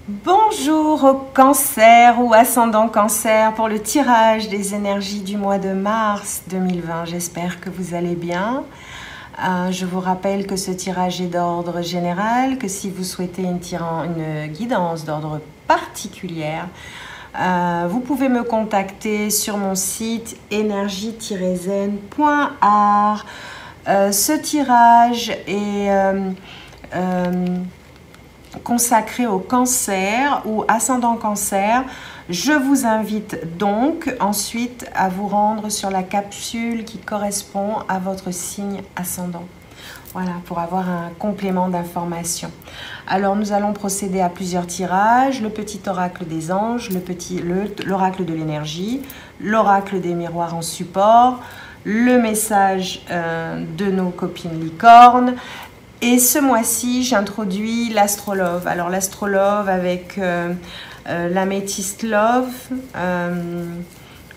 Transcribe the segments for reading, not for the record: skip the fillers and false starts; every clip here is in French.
Bonjour au cancer ou ascendant cancer pour le tirage des énergies du mois de mars 2020. J'espère que vous allez bien. Je vous rappelle que ce tirage est d'ordre général, que si vous souhaitez une guidance d'ordre particulière, vous pouvez me contacter sur mon site énergie-zen.art. Ce tirage est consacré au cancer ou ascendant cancer. Je vous invite donc ensuite à vous rendre sur la capsule qui correspond à votre signe ascendant. Voilà, pour avoir un complément d'information. Alors, nous allons procéder à plusieurs tirages. Le petit oracle des anges, l'oracle de l'énergie, l'oracle des miroirs en support, le message de nos copines licornes. Et ce mois-ci, j'introduis l'astrolove. Alors, l'astrolove avec l'améthyste love.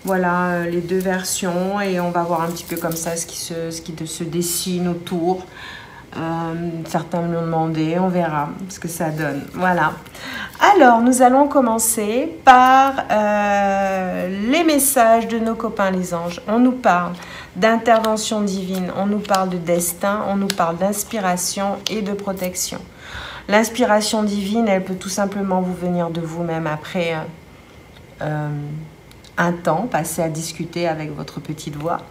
Voilà les deux versions et on va voir un petit peu comme ça ce qui se dessine autour. Certains me l'ont demandé, on verra ce que ça donne. Voilà. Alors, nous allons commencer par les messages de nos copains les anges. On nous parle d'intervention divine, on nous parle de destin, on nous parle d'inspiration et de protection. L'inspiration divine, elle peut tout simplement vous venir de vous-même après un temps passé à discuter avec votre petite voix.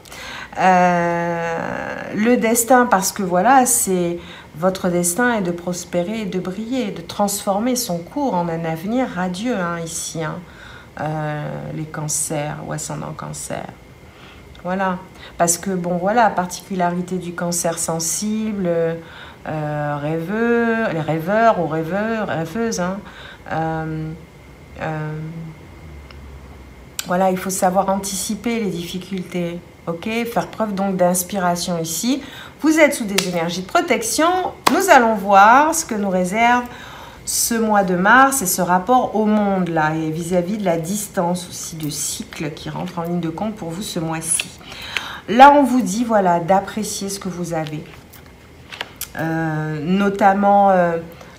Le destin, parce que voilà, c'est votre destin est de prospérer et de briller, de transformer son cours en un avenir radieux ici, les cancers ou ascendant cancer. Voilà, parce que bon voilà, particularité du cancer sensible, les rêveurs ou rêveuses, voilà, il faut savoir anticiper les difficultés, ok? Faire preuve donc d'inspiration ici. Vous êtes sous des énergies de protection. Nous allons voir ce que nous réserve ce mois de mars et ce rapport au monde là, et vis-à-vis de la distance aussi de cycle qui rentre en ligne de compte pour vous ce mois-ci. Là, on vous dit, voilà, d'apprécier ce que vous avez. Notamment...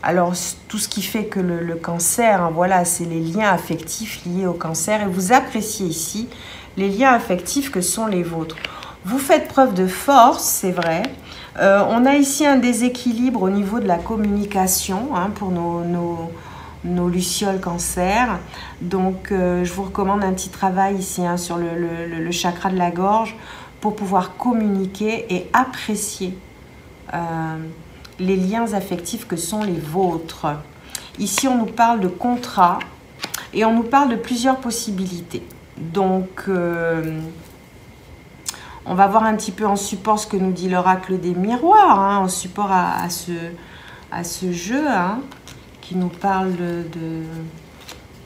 alors, tout ce qui fait que le cancer, voilà, c'est les liens affectifs liés au cancer. Et vous appréciez ici les liens affectifs que sont les vôtres. Vous faites preuve de force, c'est vrai. On a ici un déséquilibre au niveau de la communication pour nos lucioles cancer. Donc, je vous recommande un petit travail ici sur le chakra de la gorge pour pouvoir communiquer et apprécier les liens affectifs que sont les vôtres. Ici, on nous parle de contrat et on nous parle de plusieurs possibilités. Donc, on va voir un petit peu en support ce que nous dit l'oracle des miroirs, en support à ce jeu qui nous parle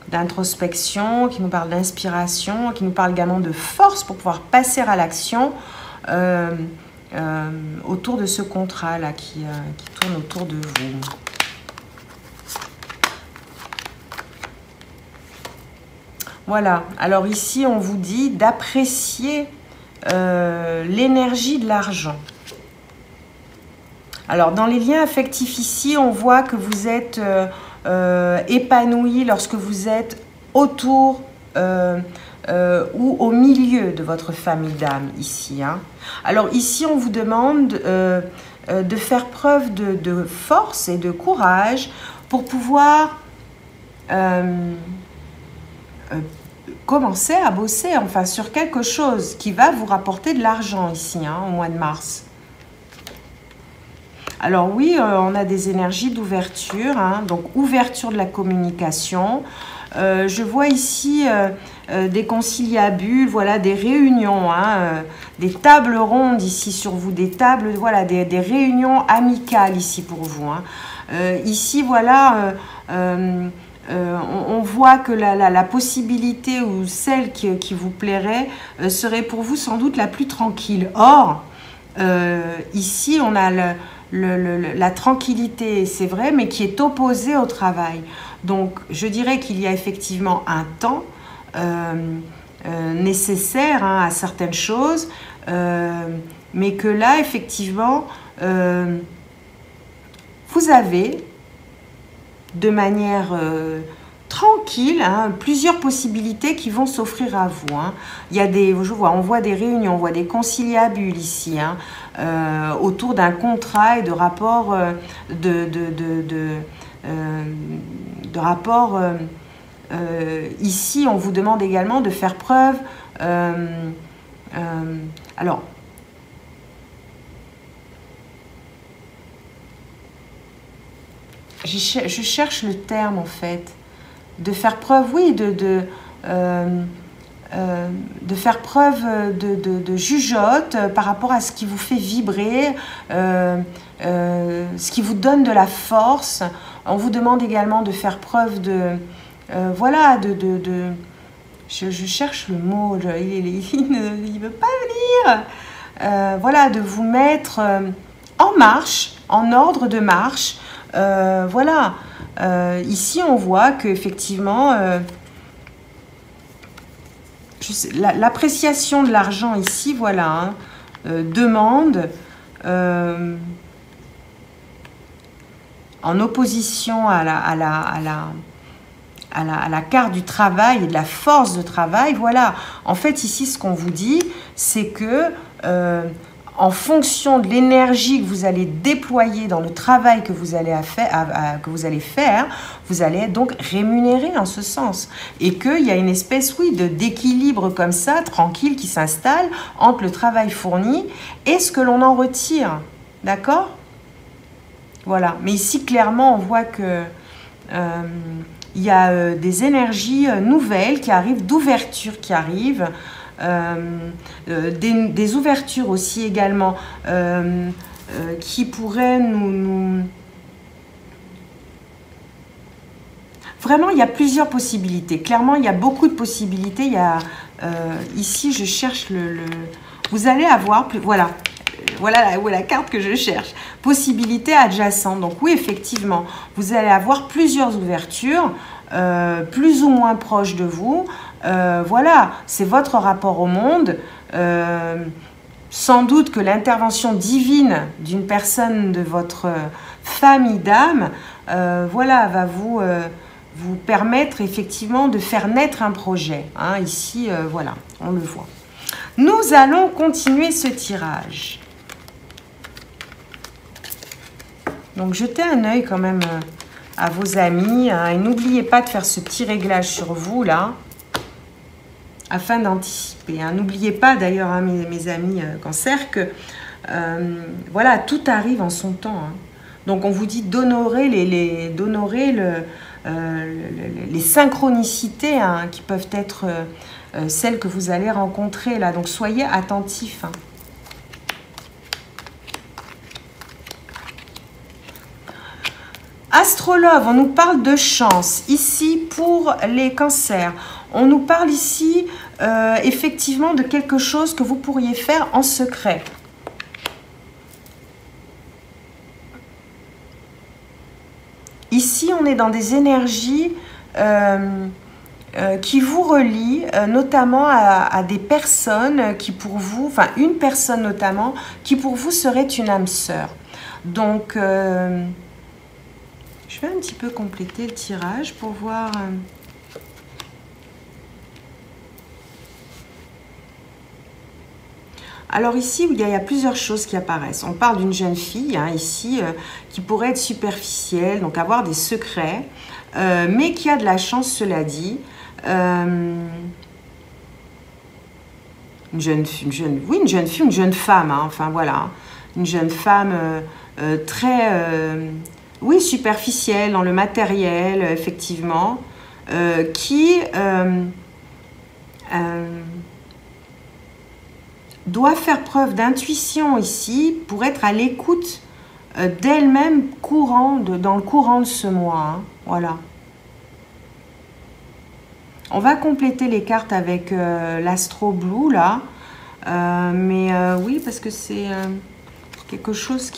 d'introspection, qui nous parle d'inspiration, qui nous parle également de force pour pouvoir passer à l'action. Autour de ce contrat là qui tourne autour de vous. Voilà, alors ici on vous dit d'apprécier l'énergie de l'argent. Alors dans les liens affectifs ici, on voit que vous êtes épanoui lorsque vous êtes autour ou au milieu de votre famille d'âme ici. Alors ici, on vous demande de faire preuve de force et de courage pour pouvoir commencer à bosser sur quelque chose qui va vous rapporter de l'argent ici au mois de mars. Alors oui, on a des énergies d'ouverture, donc ouverture de la communication. Je vois ici des conciliabules, voilà, des réunions, des tables rondes ici sur vous, des tables, voilà, des réunions amicales ici pour vous. Ici, voilà, on voit que la possibilité ou celle qui vous plairait serait pour vous sans doute la plus tranquille. Or, ici, on a la tranquillité, c'est vrai, mais qui est opposée au travail. Donc, je dirais qu'il y a effectivement un temps nécessaire à certaines choses, mais que là, effectivement, vous avez de manière tranquille, hein, plusieurs possibilités qui vont s'offrir à vous. Hein. Il y a des, on voit des réunions, on voit des conciliabules ici, hein, autour d'un contrat et de rapports ici, on vous demande également de faire preuve. Alors, je cherche le terme en fait. De faire preuve, oui, de faire preuve de jugeote par rapport à ce qui vous fait vibrer, ce qui vous donne de la force. On vous demande également de faire preuve de... voilà, je cherche le mot, il ne veut pas venir. Voilà, de vous mettre en marche, en ordre de marche. Voilà, ici on voit qu'effectivement, l'appréciation de l'argent ici, voilà, hein, demande en opposition à la carte du travail et de la force de travail. Voilà, en fait ici ce qu'on vous dit, c'est que en fonction de l'énergie que vous allez déployer dans le travail que vous allez faire, vous allez être donc rémunéré en ce sens. Et qu'il y a une espèce, oui, d'équilibre comme ça, tranquille, qui s'installe entre le travail fourni et ce que l'on en retire. D'accord? Voilà. Mais ici, clairement, on voit que il y a des énergies nouvelles qui arrivent, d'ouverture qui arrivent. Des ouvertures aussi également qui pourraient nous... Vraiment, il y a plusieurs possibilités. Clairement, il y a beaucoup de possibilités. Il y a, ici, je cherche vous allez avoir... Voilà la carte que je cherche. Possibilités adjacentes. Donc oui, effectivement, vous allez avoir plusieurs ouvertures, plus ou moins proches de vous. Voilà, c'est votre rapport au monde. Sans doute que l'intervention divine d'une personne de votre famille d'âme, voilà, va vous permettre effectivement de faire naître un projet. Hein, ici, voilà, on le voit. Nous allons continuer ce tirage. Donc, jetez un œil quand même à vos amis. Hein, et n'oubliez pas de faire ce petit réglage sur vous, là, afin d'anticiper. Hein. N'oubliez pas, d'ailleurs, hein, mes amis cancer, que voilà, tout arrive en son temps. Hein. Donc, on vous dit d'honorer les synchronicités hein, qui peuvent être celles que vous allez rencontrer, là. Donc, soyez attentifs. Hein. Astrologue, on nous parle de chance ici pour les cancers. On nous parle ici effectivement de quelque chose que vous pourriez faire en secret. Ici, on est dans des énergies qui vous relient notamment à des personnes qui pour vous, enfin une personne notamment, qui pour vous serait une âme sœur. Donc... je vais un petit peu compléter le tirage pour voir... Alors ici, il y a plusieurs choses qui apparaissent. On parle d'une jeune fille, hein, ici, qui pourrait être superficielle, donc avoir des secrets, mais qui a de la chance, cela dit. Une jeune femme, hein, enfin voilà. Une jeune femme très... oui, superficielle dans le matériel, effectivement, qui doit faire preuve d'intuition ici pour être à l'écoute d'elle-même dans le courant de ce mois. Hein, voilà. On va compléter les cartes avec l'Astro Blue, là. Oui, parce que c'est quelque chose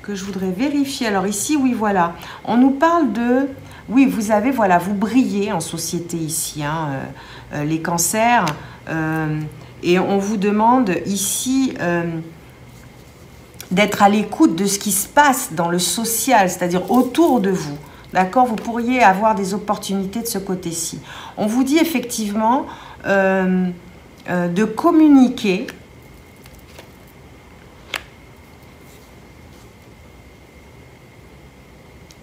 que je voudrais vérifier. Alors ici, oui, voilà. On nous parle de... Oui, vous avez, voilà, vous brillez en société ici, hein, les cancers. Et on vous demande ici d'être à l'écoute de ce qui se passe dans le social, c'est-à-dire autour de vous. D'accord? Vous pourriez avoir des opportunités de ce côté-ci. On vous dit effectivement de communiquer.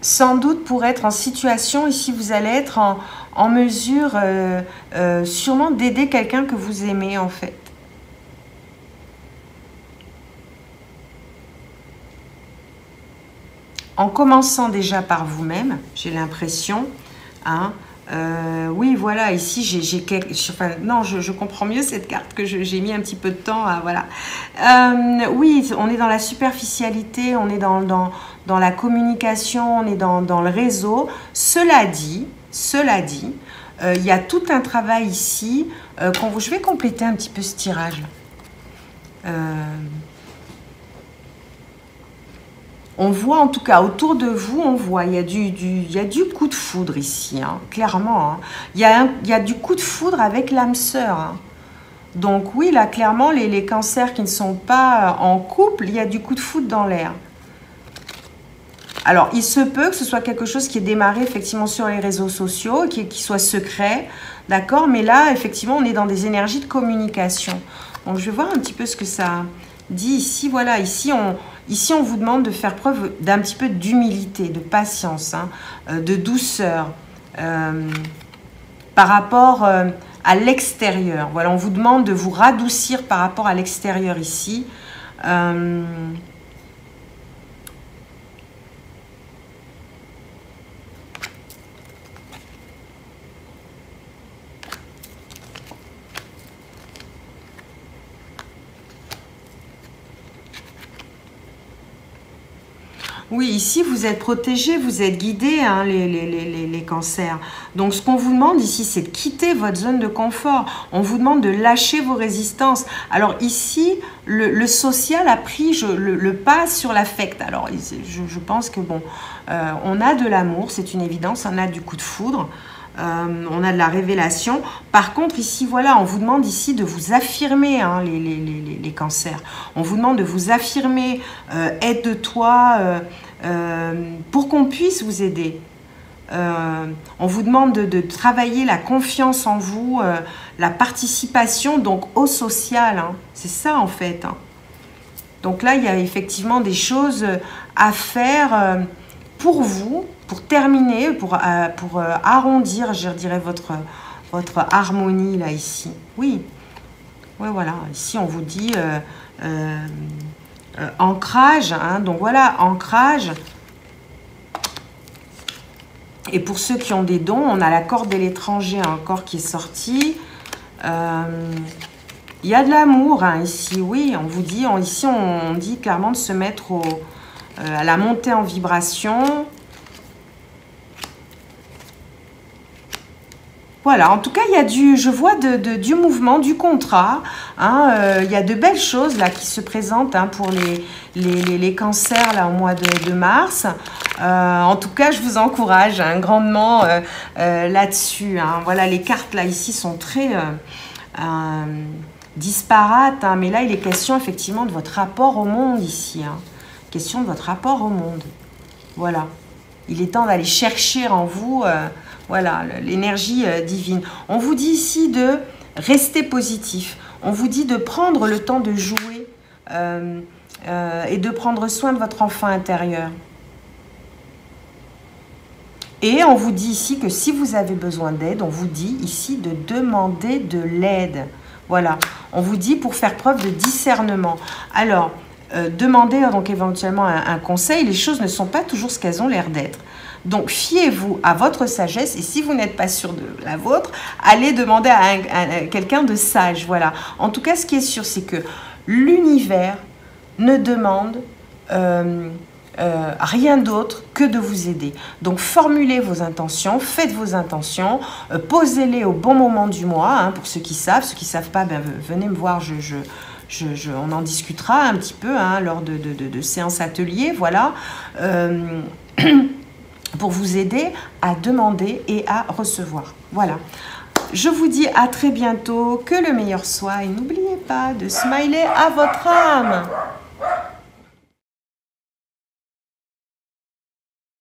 Sans doute pour être en situation, ici vous allez être en mesure sûrement d'aider quelqu'un que vous aimez en fait. En commençant déjà par vous-même, j'ai l'impression, hein, oui, voilà, ici, je comprends mieux cette carte que j'ai mis un petit peu de temps à, voilà. Oui, on est dans la superficialité, on est dans la communication, on est dans le réseau. Cela dit, il y a tout un travail ici, je vais compléter un petit peu ce tirage. On voit en tout cas autour de vous, on voit, il y a du coup de foudre ici, hein, clairement. Hein. Il y a du coup de foudre avec l'âme sœur. Hein. Donc oui, là, clairement, les cancers qui ne sont pas en couple, il y a du coup de foudre dans l'air. Alors, il se peut que ce soit quelque chose qui est démarré effectivement sur les réseaux sociaux, qui soit secret, d'accord? Mais là, effectivement, on est dans des énergies de communication. Donc, je vais voir un petit peu ce que ça dit ici. Voilà, ici, on vous demande de faire preuve d'un petit peu d'humilité, de patience, hein, de douceur par rapport à l'extérieur. Voilà, on vous demande de vous radoucir par rapport à l'extérieur ici. Oui, ici, vous êtes protégés, vous êtes guidés, hein, les cancers. Donc, ce qu'on vous demande ici, c'est de quitter votre zone de confort. On vous demande de lâcher vos résistances. Alors, ici, le social a pris le pas sur l'affect. Alors, je pense que, bon, on a de l'amour, c'est une évidence, on a du coup de foudre. On a de la révélation. Par contre, ici, voilà, on vous demande ici de vous affirmer, hein, les cancers. On vous demande de vous affirmer, aide-toi, pour qu'on puisse vous aider. On vous demande de travailler la confiance en vous, la participation donc au social. Hein. C'est ça, en fait. Hein. Donc là, il y a effectivement des choses à faire pour vous, pour terminer, pour arrondir, je dirais, votre harmonie, là, ici. Oui. Oui, voilà. Ici, on vous dit ancrage. Hein, donc, voilà, ancrage. Et pour ceux qui ont des dons, on a la corde de l'étranger encore qui est sortie. Il y a de l'amour, hein, ici. Oui, on vous dit, ici, on dit clairement de se mettre à la montée en vibration. Voilà, en tout cas, il y a je vois du mouvement, du contrat. Hein, il y a de belles choses là qui se présentent, hein, pour les cancers là, au mois de mars. En tout cas, je vous encourage, hein, grandement là-dessus. Hein. Voilà, les cartes là ici sont très disparates. Hein, mais là, il est question effectivement de votre rapport au monde ici. Hein. Question de votre rapport au monde. Voilà. Il est temps d'aller chercher en vous... voilà, l'énergie divine. On vous dit ici de rester positif. On vous dit de prendre le temps de jouer et de prendre soin de votre enfant intérieur. Et on vous dit ici que si vous avez besoin d'aide, on vous dit ici de demander de l'aide. Voilà, on vous dit pour faire preuve de discernement. Alors, demandez donc éventuellement un conseil. Les choses ne sont pas toujours ce qu'elles ont l'air d'être. Donc, fiez-vous à votre sagesse et si vous n'êtes pas sûr de la vôtre, allez demander à quelqu'un de sage. Voilà. En tout cas, ce qui est sûr, c'est que l'univers ne demande rien d'autre que de vous aider. Donc, formulez vos intentions, faites vos intentions, posez-les au bon moment du mois. Hein, pour ceux qui savent pas, ben, venez me voir, on en discutera un petit peu, hein, lors de séances ateliers. Voilà. Pour vous aider à demander et à recevoir. Voilà. Je vous dis à très bientôt, que le meilleur soit et n'oubliez pas de smiler à votre âme.